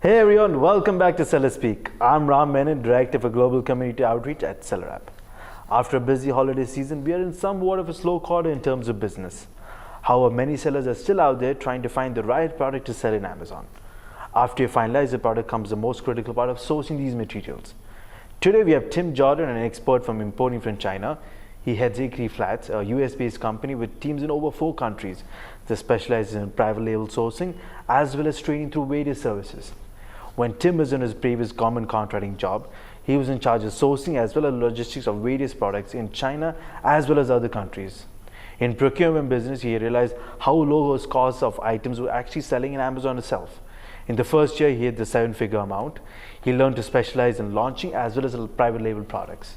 Hey everyone, welcome back to SellerSPEAK. I'm Ram Menon, Director for Global Community Outreach at SellerApp. After a busy holiday season, we are in somewhat of a slow quarter in terms of business. However, many sellers are still out there trying to find the right product to sell in Amazon. After you finalize the product comes the most critical part of sourcing these materials. Today we have Tim Jordan, an expert from importing from China. He heads Hickory Flats, a US-based company with teams in over 4 countries that specializes in private label sourcing as well as training through various services. When Tim was in his previous government contracting job, he was in charge of sourcing as well as logistics of various products in China as well as other countries. In procurement business, he realized how low his costs of items were actually selling in Amazon itself. In the first year, he hit the 7-figure amount. He learned to specialize in launching as well as private label products.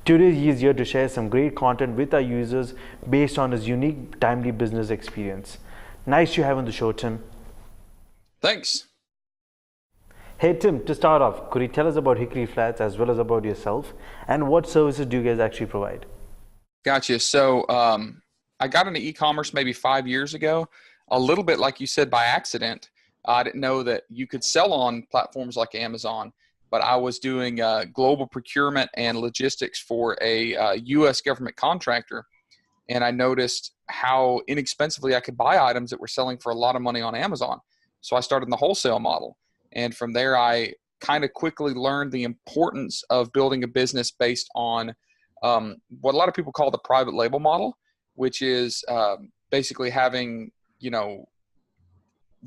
Today, he is here to share some great content with our users based on his unique, timely business experience. Nice to have on the show, Tim. Thanks. Hey Tim, to start off, could you tell us about Hickory Flats as well as about yourself and what services do you guys actually provide? Gotcha. I got into e-commerce maybe 5 years ago, a little bit like you said by accident. I didn't know that you could sell on platforms like Amazon, but I was doing global procurement and logistics for a U.S. government contractor, and I noticed how inexpensively I could buy items that were selling for a lot of money on Amazon. So I started in the wholesale model. And from there, I kind of quickly learned the importance of building a business based on what a lot of people call the private label model, which is basically having,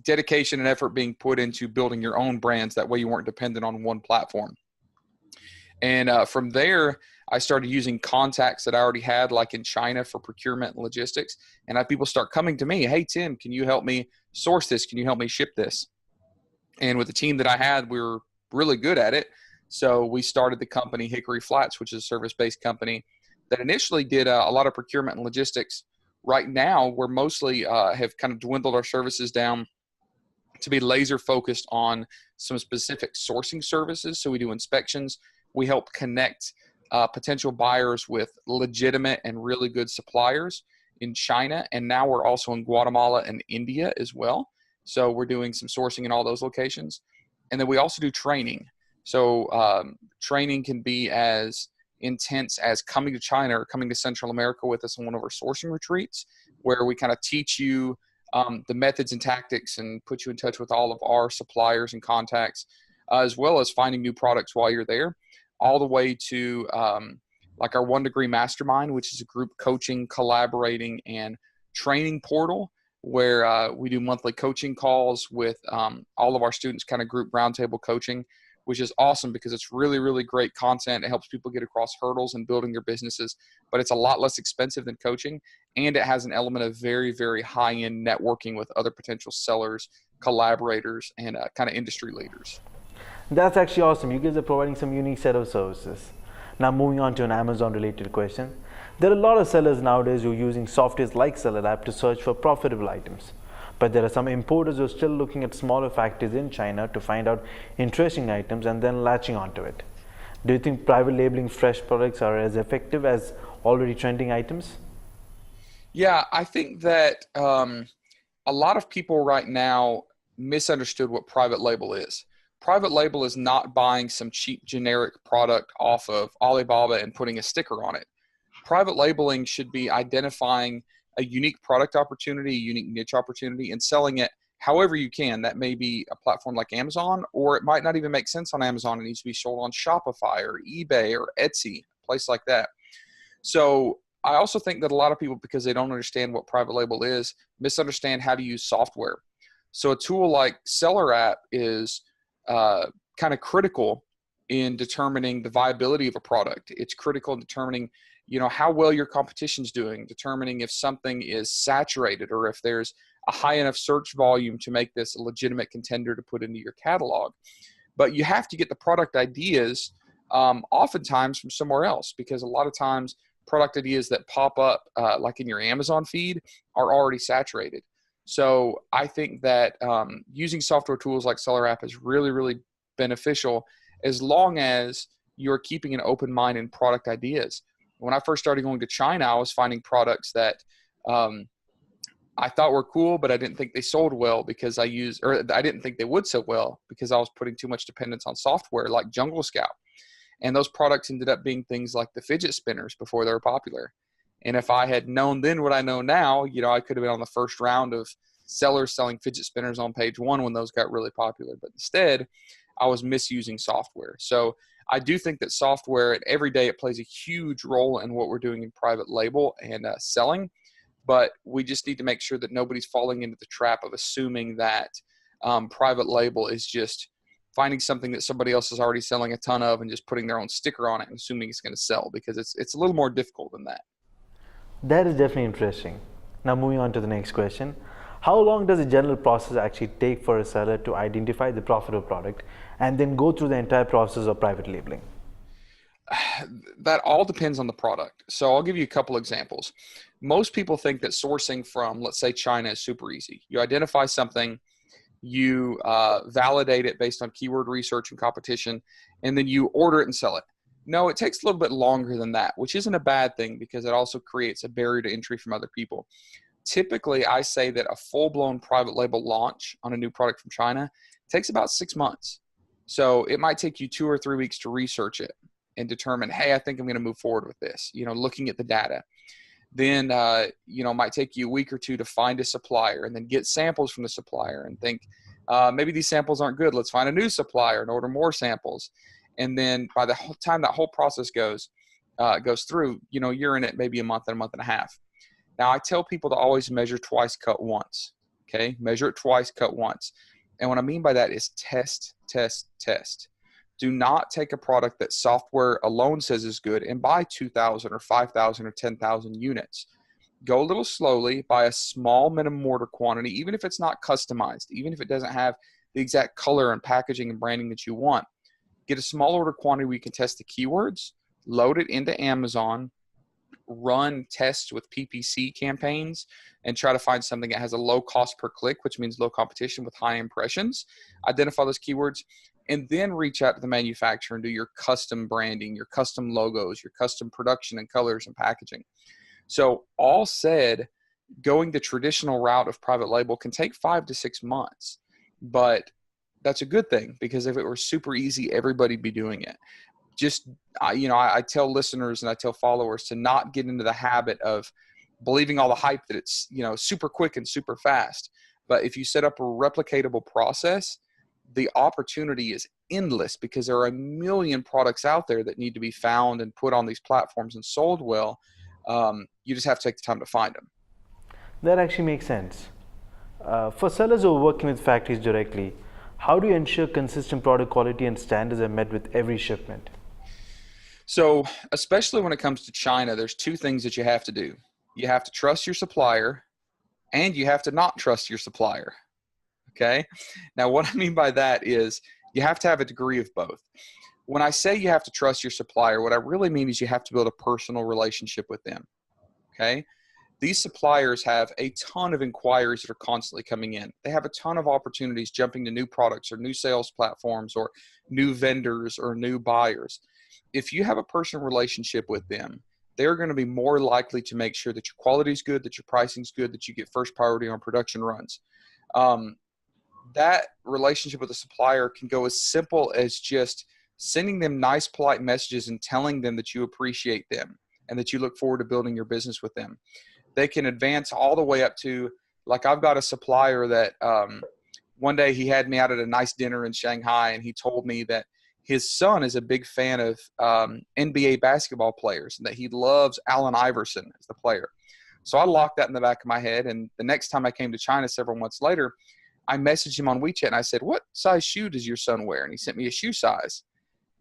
dedication and effort being put into building your own brands. That way you weren't dependent on one platform. And from there, I started using contacts that I already had, like in China for procurement and logistics. And I had people start coming to me, hey, Tim, can you help me source this? Can you help me ship this? And with the team that I had, we were really good at it. So we started the company Hickory Flats, which is a service-based company that initially did a lot of procurement and logistics. Right now, we're mostly have kind of dwindled our services down to be laser focused on some specific sourcing services. So we do inspections. We help connect potential buyers with legitimate and really good suppliers in China. And now we're also in Guatemala and India as well. So we're doing some sourcing in all those locations. And then we also do training. So training can be as intense as coming to China or coming to Central America with us on one of our sourcing retreats, where we kind of teach you the methods and tactics and put you in touch with all of our suppliers and contacts, as well as finding new products while you're there, all the way to like our 1 Degree Mastermind, which is a group coaching, collaborating, and training portal, where we do monthly coaching calls with all of our students, kind of group roundtable coaching, which is awesome because it's really, really great content. It helps people get across hurdles in building their businesses, but it's a lot less expensive than coaching. And it has an element of very, very high-end networking with other potential sellers, collaborators, and kind of industry leaders. That's actually awesome. You guys are providing some unique set of services. Now moving on to an Amazon related question. There are a lot of sellers nowadays who are using softwares like SellerApp to search for profitable items. But there are some importers who are still looking at smaller factories in China to find out interesting items and then latching onto it. Do you think private labeling fresh products are as effective as already trending items? Yeah, I think that a lot of people right now misunderstood what private label is. Private label is not buying some cheap generic product off of Alibaba and putting a sticker on it. Private labeling should be identifying a unique product opportunity, a unique niche opportunity, and selling it however you can. That may be a platform like Amazon, or it might not even make sense on Amazon. It needs to be sold on Shopify or eBay or Etsy, a place like that. So I also think that a lot of people, because they don't understand what private label is, misunderstand how to use software. So a tool like SellerApp is kind of critical in determining the viability of a product. It's critical in determining how well your competition's doing, determining if something is saturated or if there's a high enough search volume to make this a legitimate contender to put into your catalog. But you have to get the product ideas oftentimes from somewhere else, because a lot of times product ideas that pop up like in your Amazon feed are already saturated. So I think that using software tools like SellerApp is really, really beneficial as long as you're keeping an open mind in product ideas. When I first started going to China, I was finding products that I thought were cool, but I didn't think they sold well because I didn't think they would sell well because I was putting too much dependence on software like Jungle Scout. And those products ended up being things like the fidget spinners before they were popular. And if I had known then what I know now, I could have been on the first round of sellers selling fidget spinners on page one when those got really popular. But instead, I was misusing software. So I do think that software, and every day it plays a huge role in what we're doing in private label and selling. But we just need to make sure that nobody's falling into the trap of assuming that private label is just finding something that somebody else is already selling a ton of and just putting their own sticker on it and assuming it's going to sell, because it's a little more difficult than that. That is definitely interesting. Now moving on to the next question. How long does the general process actually take for a seller to identify the profitable product and then go through the entire process of private labeling? That all depends on the product. So I'll give you a couple examples. Most people think that sourcing from, let's say, China is super easy. You identify something, you validate it based on keyword research and competition, and then you order it and sell it. No, it takes a little bit longer than that, which isn't a bad thing because it also creates a barrier to entry from other people. Typically, I say that a full-blown private label launch on a new product from China takes about 6 months. So it might take you 2 or 3 weeks to research it and determine, hey, I think I'm going to move forward with this, looking at the data. Then, it might take you a week or two to find a supplier and then get samples from the supplier and think, maybe these samples aren't good. Let's find a new supplier and order more samples. And then by the whole time that whole process goes through, you're in it maybe a month and a half. Now, I tell people to always measure twice, cut once. Okay, measure it twice, cut once. And what I mean by that is test, test, test. Do not take a product that software alone says is good and buy 2,000 or 5,000 or 10,000 units. Go a little slowly, buy a small minimum order quantity, even if it's not customized, even if it doesn't have the exact color and packaging and branding that you want. Get a small order quantity where you can test the keywords, load it into Amazon, run tests with PPC campaigns, and try to find something that has a low cost per click, which means low competition with high impressions. Identify those keywords, and then reach out to the manufacturer and do your custom branding, your custom logos, your custom production and colors and packaging. So all said, going the traditional route of private label can take 5 to 6 months, but that's a good thing, because if it were super easy, everybody'd be doing it. I tell listeners and I tell followers to not get into the habit of believing all the hype that it's, super quick and super fast. But if you set up a replicatable process, the opportunity is endless, because there are a million products out there that need to be found and put on these platforms and sold well. You just have to take the time to find them. That actually makes sense. For sellers who are working with factories directly, how do you ensure consistent product quality and standards are met with every shipment? So, especially when it comes to China, there's 2 things that you have to do. You have to trust your supplier, and you have to not trust your supplier. Okay? Now, what I mean by that is you have to have a degree of both. When I say you have to trust your supplier, what I really mean is you have to build a personal relationship with them. Okay? These suppliers have a ton of inquiries that are constantly coming in. They have a ton of opportunities jumping to new products or new sales platforms or new vendors or new buyers. If you have a personal relationship with them, they're going to be more likely to make sure that your quality is good, that your pricing is good, that you get first priority on production runs. That relationship with a supplier can go as simple as just sending them nice, polite messages and telling them that you appreciate them and that you look forward to building your business with them. They can advance all the way up to, like, I've got a supplier that one day he had me out at a nice dinner in Shanghai, and he told me that his son is a big fan of NBA basketball players and that he loves Allen Iverson as the player. So I locked that in the back of my head, and the next time I came to China several months later, I messaged him on WeChat and I said, "What size shoe does your son wear?" And he sent me a shoe size.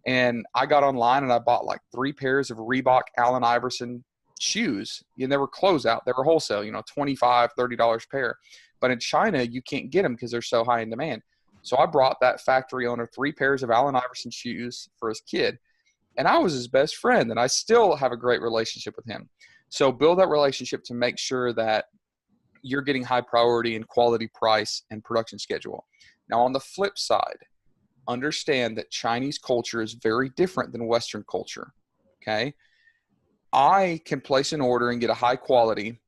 And I got online and I bought like 3 pairs of Reebok Allen Iverson shoes. And they were closeout. They were wholesale, $25, $30 a pair. But in China, you can't get them because they're so high in demand. So I brought that factory owner 3 pairs of Allen Iverson shoes for his kid. And I was his best friend, and I still have a great relationship with him. So build that relationship to make sure that you're getting high priority in quality, price, and production schedule. Now, on the flip side, understand that Chinese culture is very different than Western culture, okay? I can place an order and get a high quality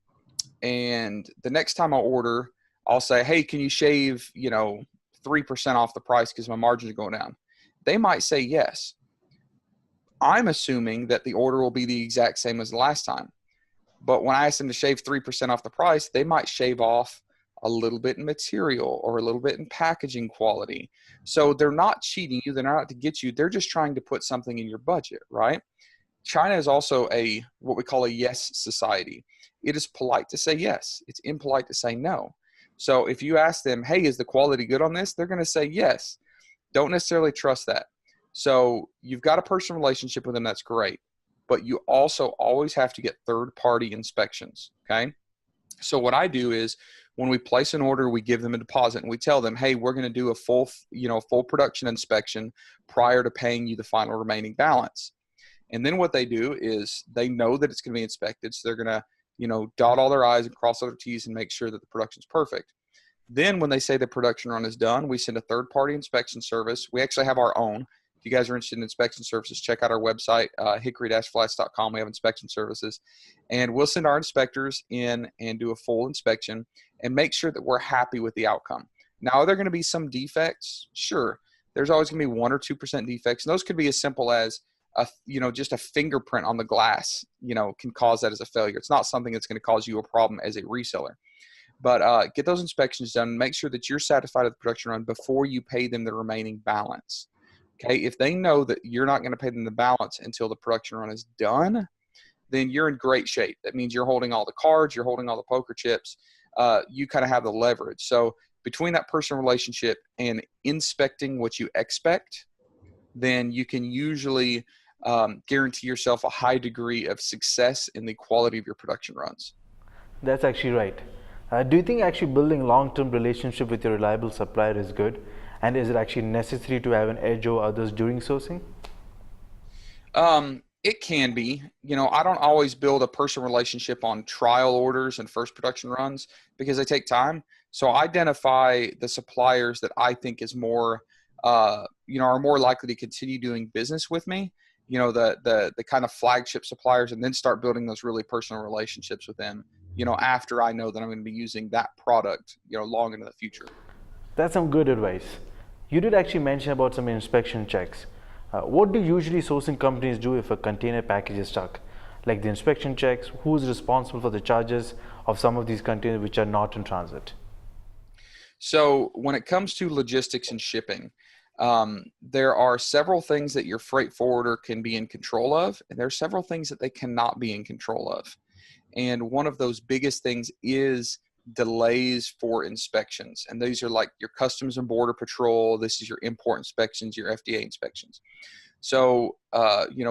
and the next time I order, I'll say, hey, can you shave, 3% off the price because my margins are going down? They might say yes. I'm assuming that the order will be the exact same as the last time. But when I ask them to shave 3% off the price, they might shave off a little bit in material or a little bit in packaging quality. So they're not cheating you. They're not out to get you. They're just trying to put something in your budget, right? China is also what we call a yes society. It is polite to say yes. It's impolite to say no. So if you ask them, hey, is the quality good on this? They're going to say yes. Don't necessarily trust that. So you've got a personal relationship with them. That's great. But you also always have to get third-party inspections, okay? So what I do is when we place an order, we give them a deposit and we tell them, hey, we're going to do a full production inspection prior to paying you the final remaining balance. And then what they do is they know that it's going to be inspected. So they're going to, dot all their I's and cross all their T's and make sure that the production's perfect. Then when they say the production run is done, we send a third-party inspection service. We actually have our own. If you guys are interested in inspection services, check out our website, hickory-flats.com. We have inspection services. And we'll send our inspectors in and do a full inspection and make sure that we're happy with the outcome. Now, are there going to be some defects? Sure. There's always going to be 1 or 2% defects. And those could be as simple as just a fingerprint on the glass, can cause that as a failure. It's not something that's going to cause you a problem as a reseller. But get those inspections done. Make sure that you're satisfied with the production run before you pay them the remaining balance. Okay, if they know that you're not going to pay them the balance until the production run is done, then you're in great shape. That means you're holding all the cards, you're holding all the poker chips. You kind of have the leverage. So between that personal relationship and inspecting what you expect, then you can usually guarantee yourself a high degree of success in the quality of your production runs. That's actually right. Do you think actually building long-term relationship with your reliable supplier is good? And is it actually necessary to have an edge over others during sourcing? It can be. I don't always build a personal relationship on trial orders and first production runs because they take time. So I identify the suppliers that I think is more, are more likely to continue doing business with me. The kind of flagship suppliers, and then start building those really personal relationships with them. After I know that I'm going to be using that product, long into the future. That's some good advice. You did actually mention about some inspection checks. What do usually sourcing companies do if a container package is stuck? Like the inspection checks, who's responsible for the charges of some of these containers which are not in transit? So when it comes to logistics and shipping, there are several things that your freight forwarder can be in control of, and there are several things that they cannot be in control of. And one of those biggest things is delays for inspections. And these are like your Customs and Border Patrol. This is your import inspections, your FDA inspections. So,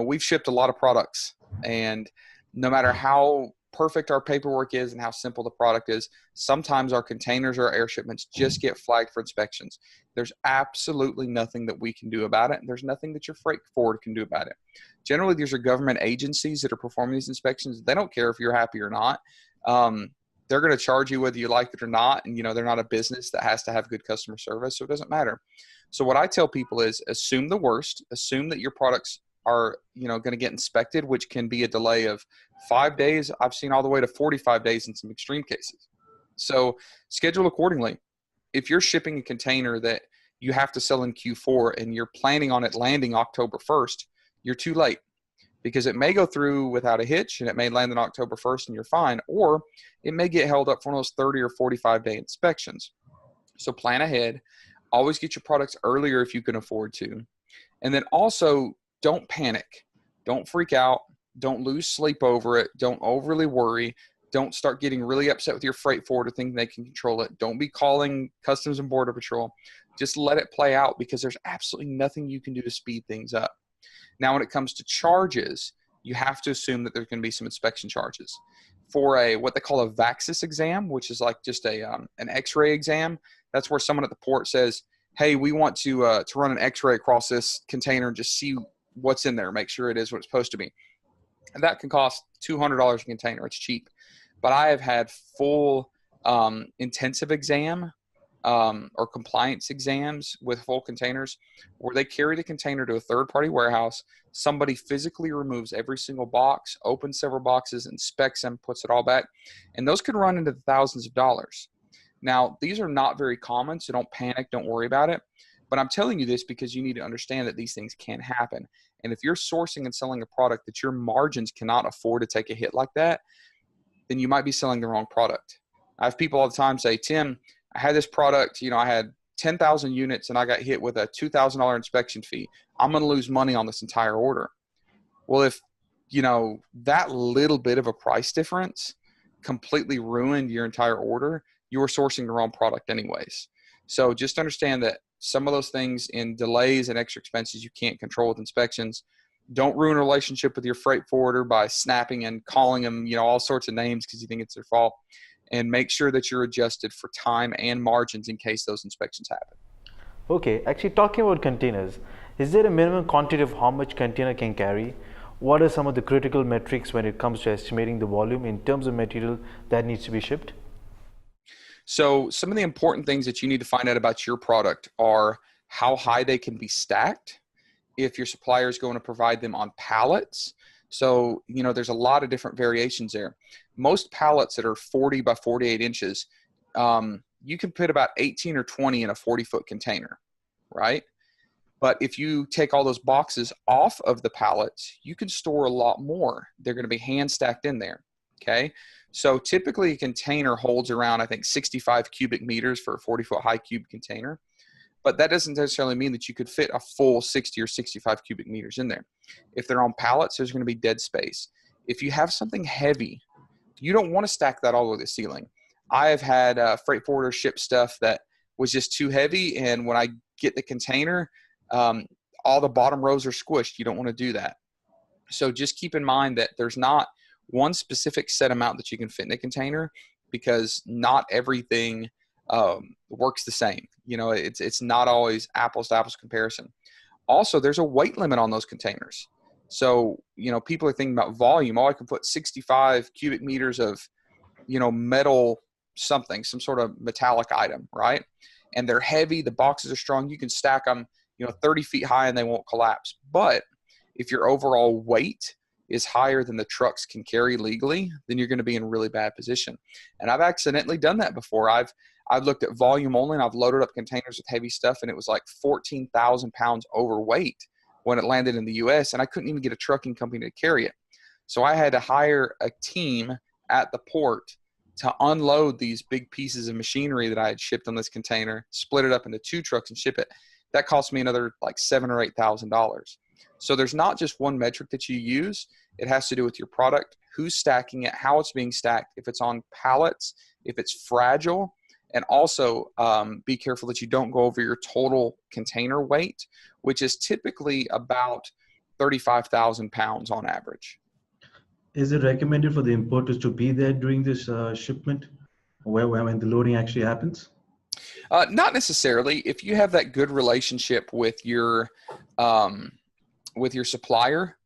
we've shipped a lot of products, and no matter how perfect our paperwork is and how simple the product is, sometimes our containers or our air shipments just get flagged for inspections. There's absolutely nothing that we can do about it. And there's nothing that your freight forwarder can do about it. Generally, these are government agencies that are performing these inspections. They don't care if you're happy or not. They're going to charge you whether you like it or not. And, they're not a business that has to have good customer service, so it doesn't matter. So what I tell people is assume the worst, assume that your products are, going to get inspected, which can be a delay of 5 days. I've seen all the way to 45 days in some extreme cases. So schedule accordingly. If you're shipping a container that you have to sell in Q4 and you're planning on it landing October 1st, you're too late, because it may go through without a hitch and it may land on October 1st and you're fine, or it may get held up for one of those 30 or 45 day inspections. So plan ahead. Always get your products earlier if you can afford to. And then also, don't panic. Don't freak out. Don't lose sleep over it. Don't overly worry. Don't start getting really upset with your freight forwarder thinking they can control it. Don't be calling Customs and Border Patrol. Just let it play out, because there's absolutely nothing you can do to speed things up. Now, when it comes to charges, you have to assume that there's going to be some inspection charges. For what they call a VAXIS exam, which is like just an X-ray exam, that's where someone at the port says, hey, we want to run an X-ray across this container and just see what's in there, make sure it is what it's supposed to be. And that can cost $200 a container. It's cheap. But I have had full intensive exam or compliance exams with full containers, where they carry the container to a third-party warehouse. Somebody physically removes every single box, opens several boxes, inspects them, puts it all back, and those could run into the thousands of dollars. Now, these are not very common, so don't panic, don't worry about it. But I'm telling you this because you need to understand that these things can happen. And if you're sourcing and selling a product that your margins cannot afford to take a hit like that, then you might be selling the wrong product. I have people all the time say, Tim, I had this product, I had 10,000 units and I got hit with a $2,000 inspection fee. I'm going to lose money on this entire order. Well, if, that little bit of a price difference completely ruined your entire order, you were sourcing the wrong product anyways. So just understand that some of those things in delays and extra expenses you can't control with inspections. Don't ruin a relationship with your freight forwarder by snapping and calling them, all sorts of names because you think it's their fault. And make sure that you're adjusted for time and margins in case those inspections happen. Okay, actually talking about containers, is there a minimum quantity of how much container can carry? What are some of the critical metrics when it comes to estimating the volume in terms of material that needs to be shipped? So some of the important things that you need to find out about your product are how high they can be stacked, if your supplier is going to provide them on pallets. So, there's a lot of different variations there. Most pallets that are 40 by 48 inches, you can put about 18 or 20 in a 40-foot container, right? But if you take all those boxes off of the pallets, you can store a lot more. They're going to be hand stacked in there, okay? So typically a container holds around, I think, 65 cubic meters for a 40-foot high cube container. But that doesn't necessarily mean that you could fit a full 60 or 65 cubic meters in there. If they're on pallets, there's going to be dead space. If you have something heavy, you don't want to stack that all over the ceiling. I have had freight forwarders ship stuff that was just too heavy, and when I get the container, all the bottom rows are squished. You don't want to do that. So just keep in mind that there's not one specific set amount that you can fit in a container, because not everything works the same. It's not always apples to apples comparison. Also, there's a weight limit on those containers. So, people are thinking about volume. Oh, I can put 65 cubic meters of, metal something, some sort of metallic item, right? And they're heavy. The boxes are strong. You can stack them, 30 feet high and they won't collapse. But if your overall weight is higher than the trucks can carry legally, then you're going to be in a really bad position. And I've accidentally done that before. I've looked at volume only, and I've loaded up containers with heavy stuff, and it was like 14,000 pounds overweight when it landed in the U.S., and I couldn't even get a trucking company to carry it. So I had to hire a team at the port to unload these big pieces of machinery that I had shipped on this container, split it up into 2 trucks and ship it. That cost me another like $7,000 or $8,000. So there's not just one metric that you use. It has to do with your product, who's stacking it, how it's being stacked, if it's on pallets, if it's fragile, and also be careful that you don't go over your total container weight, which is typically about 35,000 pounds on average. Is it recommended for the importers to be there during this shipment, when the loading actually happens? Not necessarily. If you have that good relationship with your supplier,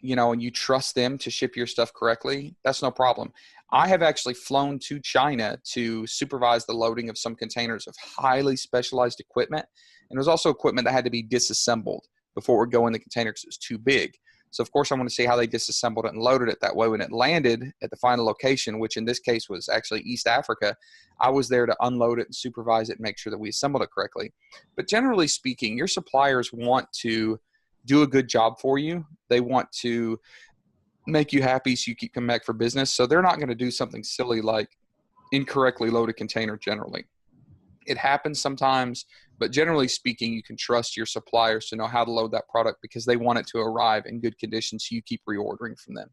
and you trust them to ship your stuff correctly, that's no problem. I have actually flown to China to supervise the loading of some containers of highly specialized equipment. And there's also equipment that had to be disassembled before it would go in the container because it was too big. So of course I want to see how they disassembled it and loaded it. That way when it landed at the final location, which in this case was actually East Africa, I was there to unload it and supervise it and make sure that we assembled it correctly. But generally speaking, your suppliers want to do a good job for you. They want to make you happy so you keep coming back for business. So they're not going to do something silly like incorrectly load a container generally. It happens sometimes, but generally speaking, you can trust your suppliers to know how to load that product because they want it to arrive in good condition so you keep reordering from them.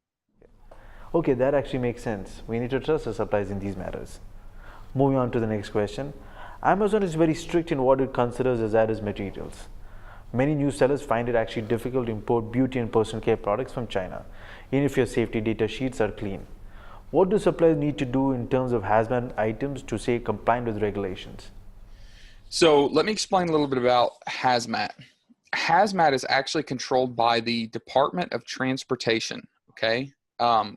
Okay, that actually makes sense. We need to trust our suppliers in these matters. Moving on to the next question. Amazon is very strict in what it considers hazardous materials. Many new sellers find it actually difficult to import beauty and personal care products from China, even if your safety data sheets are clean. What do suppliers need to do in terms of hazmat items to stay compliant with regulations? So let me explain a little bit about hazmat. Hazmat is actually controlled by the Department of Transportation, okay?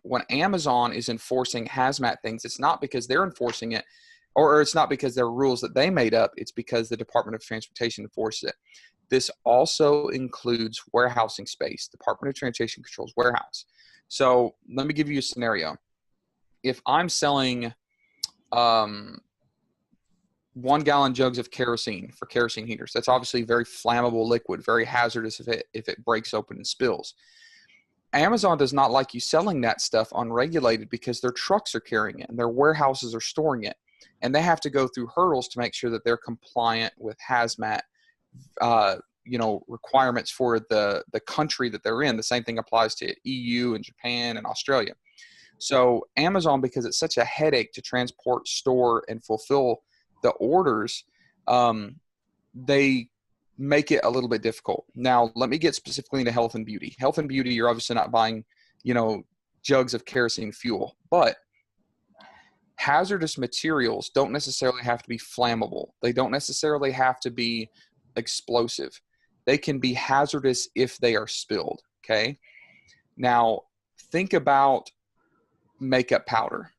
When Amazon is enforcing hazmat things, it's not because they're enforcing it. or it's not because there are rules that they made up, it's because the Department of Transportation enforces it. This also includes warehousing space. Department of Transportation controls warehouse. So let me give you a scenario. If I'm selling 1 gallon jugs of kerosene for kerosene heaters, that's obviously very flammable liquid, very hazardous if it breaks open and spills. Amazon does not like you selling that stuff unregulated because their trucks are carrying it and their warehouses are storing it. And they have to go through hurdles to make sure that they're compliant with Hazmat requirements for the country that they're in. The same thing applies to EU and Japan and Australia. So Amazon, because it's such a headache to transport, store, and fulfill the orders, they make it a little bit difficult. Now, let me get specifically into health and beauty. Health and beauty, you're obviously not buying, jugs of kerosene fuel, but hazardous materials don't necessarily have to be flammable. They don't necessarily have to be explosive. They can be hazardous if they are spilled, okay? Now, think about makeup powder.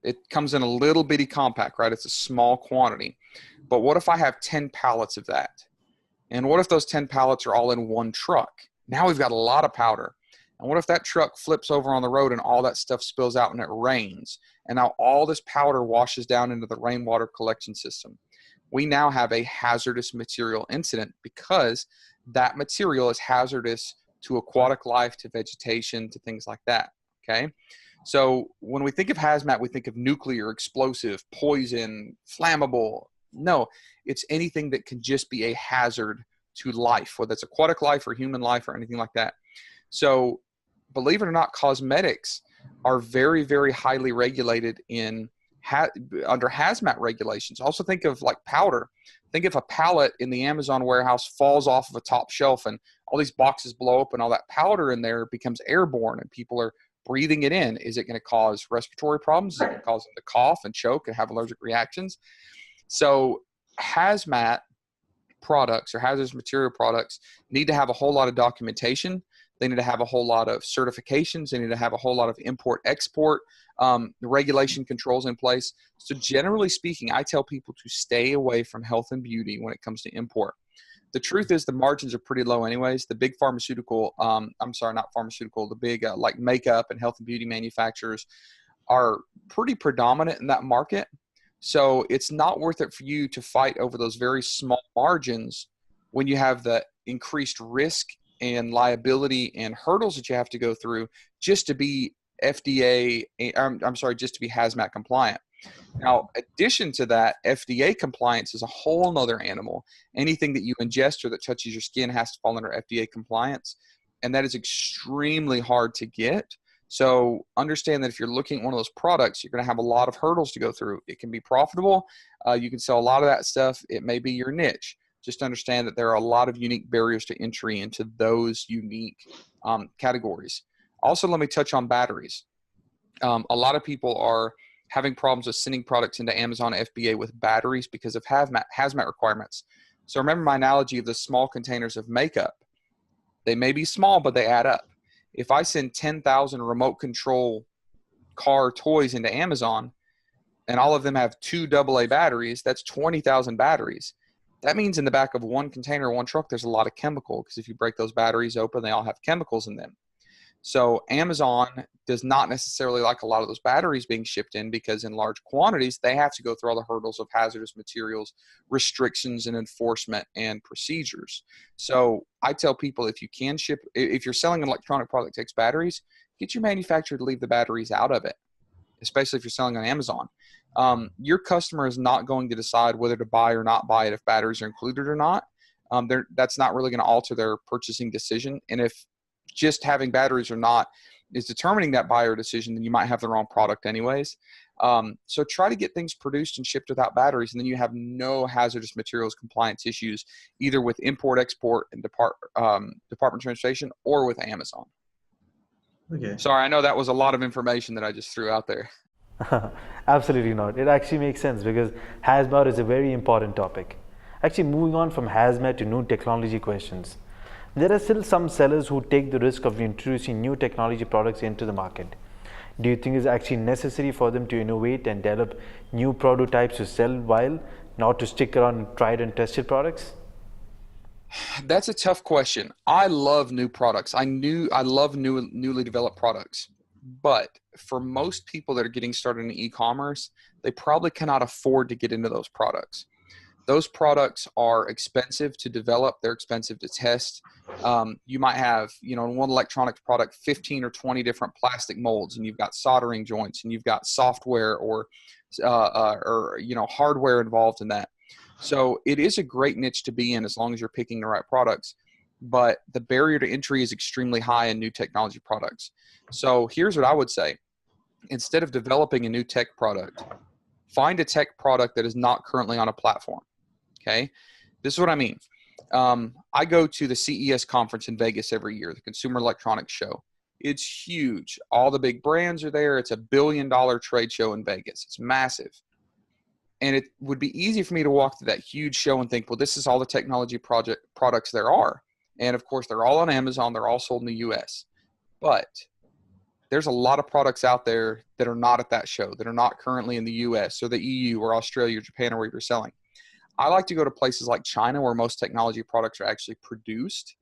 It comes in a little bitty compact, right? It's a small quantity. But what if I have 10 pallets of that? And what if those 10 pallets are all in one truck? Now we've got a lot of powder. And what if that truck flips over on the road and all that stuff spills out and it rains? And now all this powder washes down into the rainwater collection system. We now have a hazardous material incident because that material is hazardous to aquatic life, to vegetation, to things like that, okay? So when we think of hazmat, we think of nuclear, explosive, poison, flammable. No, it's anything that can just be a hazard to life, whether it's aquatic life or human life or anything like that. So believe it or not, cosmetics are very, very highly regulated under hazmat regulations. Also think of like powder. Think if a pallet in the Amazon warehouse falls off of a top shelf and all these boxes blow up and all that powder in there becomes airborne and people are breathing it in. Is it going to cause respiratory problems? Is it going to cause them to cough and choke and have allergic reactions? So hazmat products or hazardous material products need to have a whole lot of documentation. They need to have a whole lot of certifications. They need to have a whole lot of import-export regulation controls in place. So generally speaking, I tell people to stay away from health and beauty when it comes to import. The truth is the margins are pretty low anyways. The big pharmaceutical, the big like makeup and health and beauty manufacturers are pretty predominant in that market. So it's not worth it for you to fight over those very small margins when you have the increased risk and liability and hurdles that you have to go through just to be just to be hazmat compliant. Now, addition to that, FDA compliance is a whole nother animal. Anything that you ingest or that touches your skin has to fall under FDA compliance, and that is extremely hard to get. So understand that if you're looking at one of those products, you're going to have a lot of hurdles to go through. It can be profitable. You can sell a lot of that stuff. It may be your niche. Just understand that there are a lot of unique barriers to entry into those unique categories. Also, let me touch on batteries. A lot of people are having problems with sending products into Amazon FBA with batteries because of hazmat requirements. So remember my analogy of the small containers of makeup. They may be small, but they add up. If I send 10,000 remote control car toys into Amazon and all of them have 2 AA batteries, that's 20,000 batteries. That means in the back of one container, one truck, there's a lot of chemical, because if you break those batteries open, they all have chemicals in them. So Amazon does not necessarily like a lot of those batteries being shipped in because in large quantities, they have to go through all the hurdles of hazardous materials, restrictions and enforcement and procedures. So I tell people if you're selling an electronic product that takes batteries, get your manufacturer to leave the batteries out of it, especially if you're selling on Amazon. Your customer is not going to decide whether to buy or not buy it if batteries are included or not. That's not really going to alter their purchasing decision. And if just having batteries or not is determining that buyer decision, then you might have the wrong product anyways. So try to get things produced and shipped without batteries, and then you have no hazardous materials compliance issues, either with import, export, and Department of Transportation or with Amazon. Okay. Sorry, I know that was a lot of information that I just threw out there. Absolutely not. It actually makes sense because hazmat is a very important topic. Actually, moving on from hazmat to new technology questions. There are still some sellers who take the risk of introducing new technology products into the market. Do you think it's actually necessary for them to innovate and develop new prototypes to sell while not to stick around tried and tested products? That's a tough question. I love new products. I love newly developed products. But for most people that are getting started in e-commerce, they probably cannot afford to get into those products. Those products are expensive to develop. They're expensive to test. You might have, in one electronics product, 15 or 20 different plastic molds, and you've got soldering joints, and you've got software or hardware involved in that. So it is a great niche to be in as long as you're picking the right products. But the barrier to entry is extremely high in new technology products. So here's what I would say. Instead of developing a new tech product, find a tech product that is not currently on a platform. Okay, this is what I mean. I go to the CES conference in Vegas every year, the Consumer Electronics Show. It's huge. All the big brands are there. It's $1 billion trade show in Vegas. It's massive. And it would be easy for me to walk through that huge show and think, well, this is all the technology products there are. And of course, they're all on Amazon. They're all sold in the US. But there's a lot of products out there that are not at that show, that are not currently in the US or the EU or Australia or Japan or where you're selling. I like to go to places like China where most technology products are actually produced,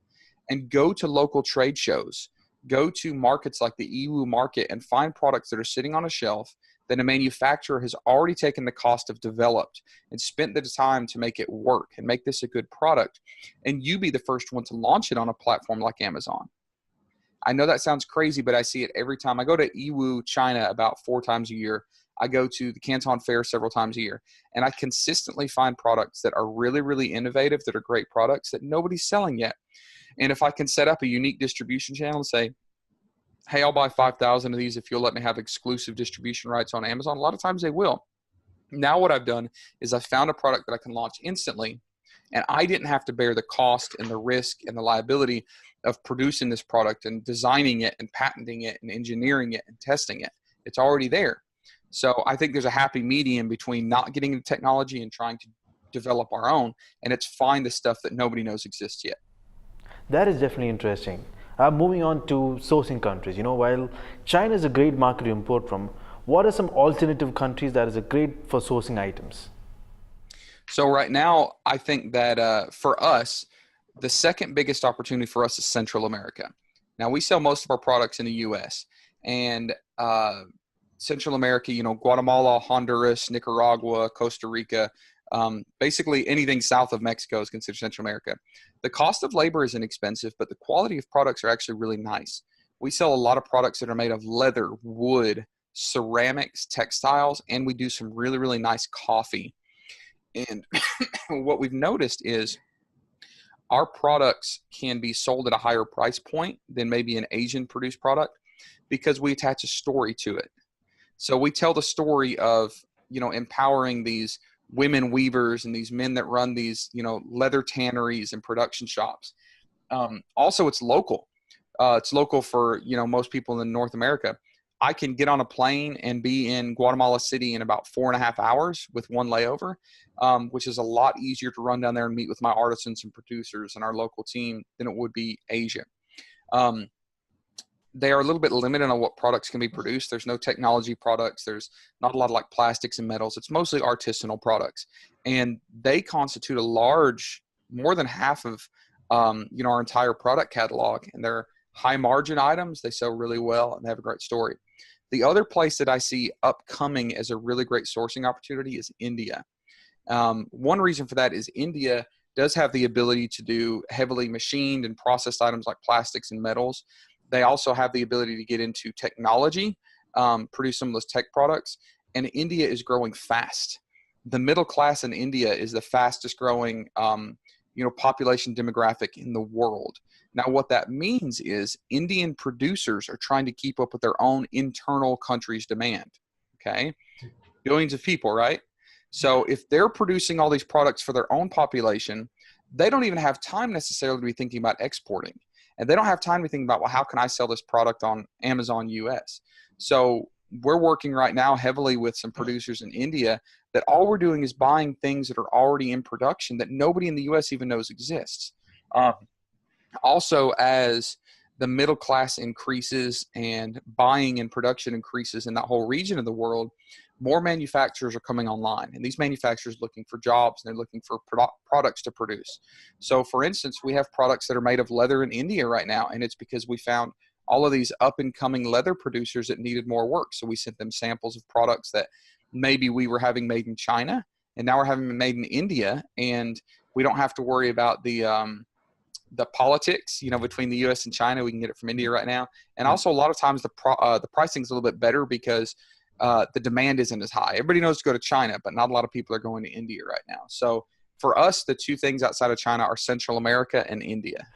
and go to local trade shows. Go to markets like the EU market and find products that are sitting on a shelf that a manufacturer has already taken the cost of developed and spent the time to make it work and make this a good product. And you be the first one to launch it on a platform like Amazon. I know that sounds crazy, but I see it every time. I go to EWU, China about 4 times a year. I go to the Canton Fair several times a year, and I consistently find products that are really, really innovative, that are great products that nobody's selling yet. And if I can set up a unique distribution channel and say, hey, I'll buy 5,000 of these if you'll let me have exclusive distribution rights on Amazon, a lot of times they will. Now what I've done is I found a product that I can launch instantly, and I didn't have to bear the cost and the risk and the liability of producing this product and designing it and patenting it and engineering it and testing it. It's already there. So I think there's a happy medium between not getting into technology and trying to develop our own, and it's find the stuff that nobody knows exists yet. That is definitely interesting. Moving on to sourcing countries, while China is a great market to import from, what are some alternative countries that is a great for sourcing items? So right now, I think that for us, the second biggest opportunity for us is Central America. Now, we sell most of our products in the U.S. and Central America, Guatemala, Honduras, Nicaragua, Costa Rica, basically anything south of Mexico is considered Central America. The cost of labor is inexpensive, but the quality of products are actually really nice. We sell a lot of products that are made of leather, wood, ceramics, textiles, and we do some really, really nice coffee. And what we've noticed is our products can be sold at a higher price point than maybe an Asian produced product because we attach a story to it. So we tell the story of, empowering these women weavers and these men that run these, leather tanneries and production shops. Also, it's local. It's local for, most people in North America. I can get on a plane and be in Guatemala City in about 4.5 hours with one layover, which is a lot easier to run down there and meet with my artisans and producers and our local team than it would be Asia. They are a little bit limited on what products can be produced. There's no technology products. There's not a lot of like plastics and metals. It's mostly artisanal products. And they constitute a large, more than half of, our entire product catalog. And they're high margin items. They sell really well and they have a great story. The other place that I see upcoming as a really great sourcing opportunity is India. One reason for that is India does have the ability to do heavily machined and processed items like plastics and metals. They also have the ability to get into technology, produce some of those tech products, and India is growing fast. The middle class in India is the fastest growing, population demographic in the world. Now, what that means is Indian producers are trying to keep up with their own internal country's demand, okay? Billions of people, right? So if they're producing all these products for their own population, they don't even have time necessarily to be thinking about exporting. And they don't have time to think about, well, how can I sell this product on Amazon US? So we're working right now heavily with some producers in India that all we're doing is buying things that are already in production that nobody in the US even knows exists. Also, as the middle class increases and buying and production increases in that whole region of the world, more manufacturers are coming online. And these manufacturers are looking for jobs, and they're looking for products to produce. So for instance, we have products that are made of leather in India right now, and it's because we found all of these up and coming leather producers that needed more work. So we sent them samples of products that maybe we were having made in China, and now we're having them made in India, and we don't have to worry about the politics, between the U.S. and China. We can get it from India right now. And also a lot of times the pricing is a little bit better because the demand isn't as high. Everybody knows to go to China, but not a lot of people are going to India right now. So for us, the two things outside of China are Central America and India.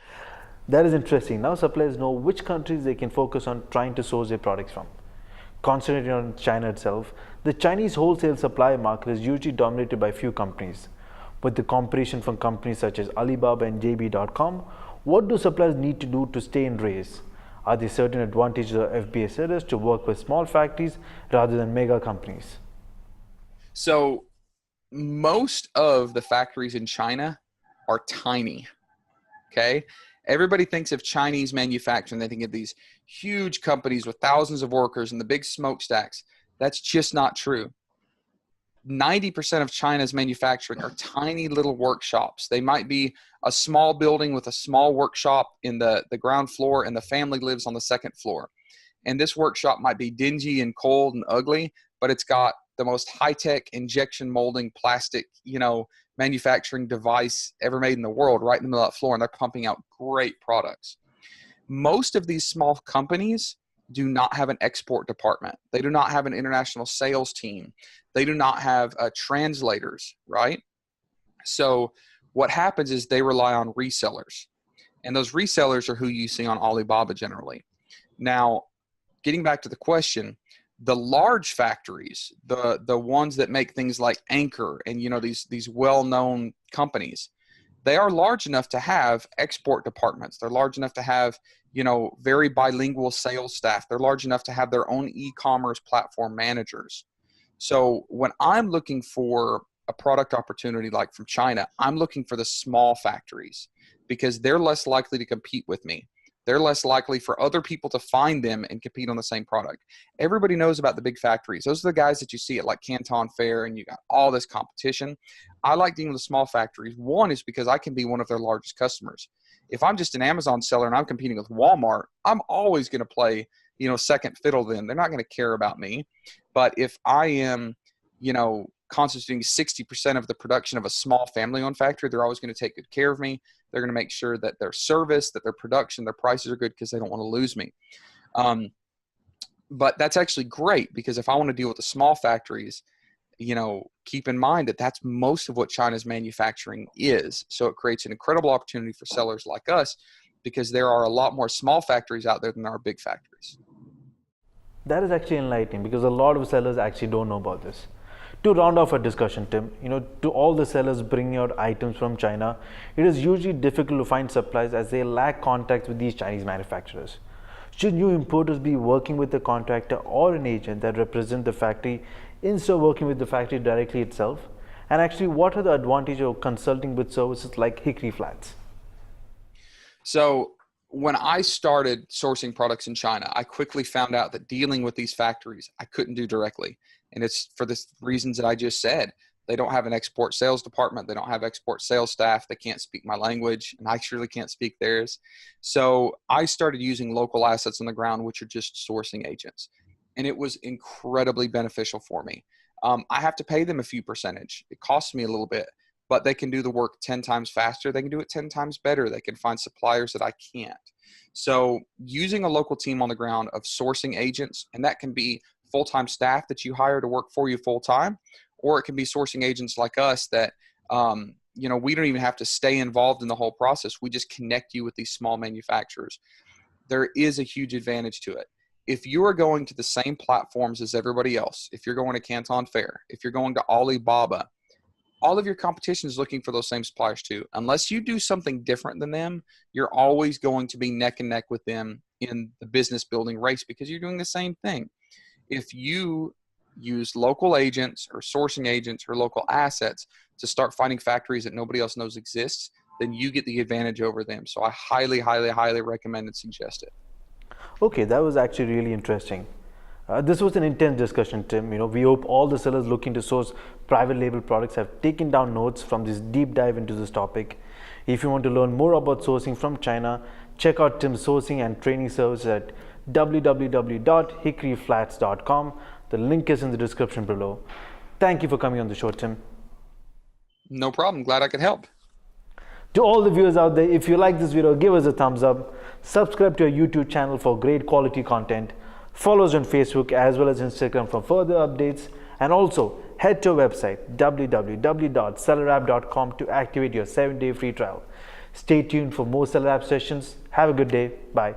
That is interesting. Now suppliers know which countries they can focus on trying to source their products from. Concentrating on China itself, the Chinese wholesale supply market is usually dominated by few companies. With the competition from companies such as Alibaba and JB.com, what do suppliers need to do to stay in race? Are there certain advantages of FBA sellers to work with small factories rather than mega companies? So most of the factories in China are tiny, okay? Everybody thinks of Chinese manufacturing. They think of these huge companies with thousands of workers and the big smokestacks. That's just not true. 90% of China's manufacturing are tiny little workshops. They might be a small building with a small workshop in the ground floor, and the family lives on the second floor. And this workshop might be dingy and cold and ugly, but it's got the most high-tech injection molding plastic, manufacturing device ever made in the world right in the middle of that floor, and they're pumping out great products. Most of these small companies do not have an export department. They do not have an international sales team. They do not have translators, right? So what happens is they rely on resellers. And those resellers are who you see on Alibaba generally. Now, getting back to the question, the large factories, the ones that make things like Anchor and these well-known companies, they are large enough to have export departments. They're large enough to have very bilingual sales staff. They're large enough to have their own e-commerce platform managers. So when I'm looking for a product opportunity like from China, I'm looking for the small factories because they're less likely to compete with me. They're less likely for other people to find them and compete on the same product. Everybody knows about the big factories. Those are the guys that you see at like Canton Fair, and you got all this competition. I like dealing with small factories. One is because I can be one of their largest customers. If I'm just an Amazon seller and I'm competing with Walmart, I'm always going to play, second fiddle to them. They're not going to care about me. But if I am, constituting 60% of the production of a small family-owned factory, they're always going to take good care of me. They're going to make sure that their service, that their production, their prices are good because they don't want to lose me. But that's actually great because if I want to deal with the small factories, keep in mind that that's most of what China's manufacturing is. So it creates an incredible opportunity for sellers like us because there are a lot more small factories out there than there are big factories. That is actually enlightening because a lot of sellers actually don't know about this. To round off our discussion, Tim, to all the sellers bringing out items from China, it is usually difficult to find supplies as they lack contacts with these Chinese manufacturers. Should new importers be working with a contractor or an agent that represent the factory instead of working with the factory directly itself? And actually, what are the advantages of consulting with services like Hickory Flats? So when I started sourcing products in China, I quickly found out that dealing with these factories, I couldn't do directly. And it's for the reasons that I just said. They don't have an export sales department. They don't have export sales staff. They can't speak my language, and I surely can't speak theirs. So I started using local assets on the ground, which are just sourcing agents. And it was incredibly beneficial for me. I have to pay them a few percentage. It costs me a little bit, but they can do the work 10 times faster. They can do it 10 times better. They can find suppliers that I can't. So using a local team on the ground of sourcing agents, and that can be full-time staff that you hire to work for you full-time, or it can be sourcing agents like us that, we don't even have to stay involved in the whole process. We just connect you with these small manufacturers. There is a huge advantage to it. If you are going to the same platforms as everybody else, if you're going to Canton Fair, if you're going to Alibaba, all of your competition is looking for those same suppliers too. Unless you do something different than them, you're always going to be neck and neck with them in the business building race because you're doing the same thing. If you use local agents or sourcing agents or local assets to start finding factories that nobody else knows exists, then you get the advantage over them. So I highly, highly, highly recommend and suggest it. Okay, that was actually really interesting. This was an intense discussion, Tim. We hope all the sellers looking to source private label products have taken down notes from this deep dive into this topic. If you want to learn more about sourcing from China, check out Tim's sourcing and training service at www.hickoryflats.com. The link is in the description below. Thank you for coming on the show, Tim. No problem. Glad I could help. To all the viewers out there, if you like this video, give us a thumbs up. Subscribe to our YouTube channel for great quality content. Follow us on Facebook as well as Instagram for further updates. And also, head to our website www.sellerapp.com to activate your 7-day free trial. Stay tuned for more SellerApp sessions. Have a good day. Bye.